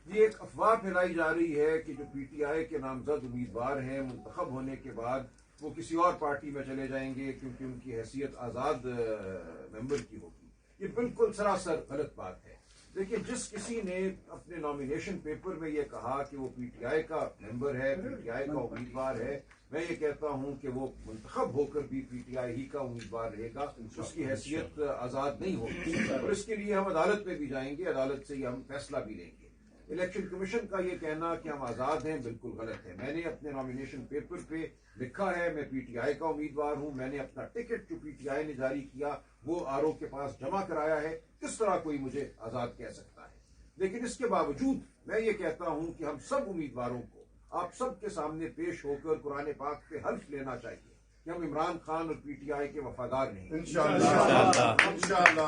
یہ ایک افواہ پھیلائی جا رہی ہے کہ جو پی ٹی آئی کے نامزد امیدوار ہیں منتخب ہونے کے بعد وہ کسی اور پارٹی میں چلے جائیں گے کیونکہ ان کی حیثیت آزاد ممبر کی ہوگی. یہ بالکل سراسر غلط بات ہے. دیکھیے, جس کسی نے اپنے نامینیشن پیپر میں یہ کہا کہ وہ پی ٹی آئی کا ممبر ہے, پی ٹی آئی کا امیدوار ہے, میں یہ کہتا ہوں کہ وہ منتخب ہو کر بھی پی ٹی آئی ہی کا امیدوار رہے گا, اس کی حیثیت آزاد نہیں ہوگی. اور اس کے لیے ہم عدالت میں بھی جائیں گے, عدالت سے ہم فیصلہ بھی لیں گے. الیکشن کمیشن کا یہ کہنا کہ ہم آزاد ہیں بالکل غلط ہے. میں نے اپنے نامینیشن پیپر پہ لکھا ہے میں پی ٹی آئی کا امیدوار ہوں. میں نے اپنا ٹکٹ جو پی ٹی آئی نے جاری کیا وہ آر او کے پاس جمع کرایا ہے. کس طرح کوئی مجھے آزاد کہہ سکتا ہے؟ لیکن اس کے باوجود میں یہ کہتا ہوں کہ ہم سب امیدواروں کو آپ سب کے سامنے پیش ہو کر قرآن پاک پہ حلف لینا چاہیے کہ ہم عمران خان اور پی ٹی آئی کے وفادار نہیں. انشاءاللہ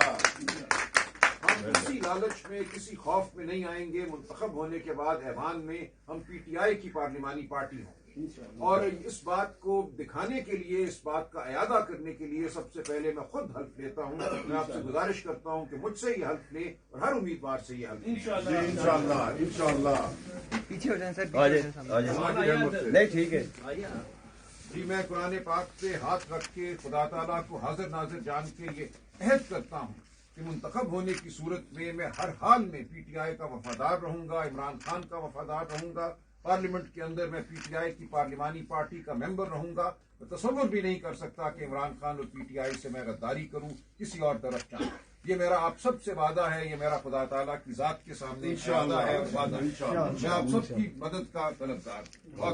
ہم کسی لالچ میں کسی خوف میں نہیں آئیں گے. منتخب ہونے کے بعد ایوان میں ہم پی ٹی آئی کی پارلیمانی پارٹی ہوں گے. اور اس بات کو دکھانے کے لیے, اس بات کا اعادہ کرنے کے لیے سب سے پہلے میں خود حلف لیتا ہوں. میں آپ سے گزارش کرتا ہوں کہ مجھ سے یہ حلف لے اور ہر امیدوار سے یہ حلف لے. انشاءاللہ. پیچھے ہو جائیں سر. نہیں ٹھیک ہے جی. میں قرآن پاک پہ ہاتھ رکھ کے خدا تعالیٰ کو حاضر ناظر جان کے یہ عہد کرتا ہوں کہ منتخب ہونے کی صورت میں ہر حال میں پی ٹی آئی کا وفادار رہوں گا, عمران خان کا وفادار رہوں گا. پارلیمنٹ کے اندر میں پی ٹی آئی کی پارلیمانی پارٹی کا ممبر رہوں گا. میں تصور بھی نہیں کر سکتا کہ عمران خان اور پی ٹی آئی سے میں غداری کروں, کسی اور طرف جاؤں. یہ میرا آپ سب سے وعدہ ہے, یہ میرا خدا تعالیٰ کی ذات کے سامنے وعدہ ہے. میں آپ سب کی مدد کا طلبگار ہوں.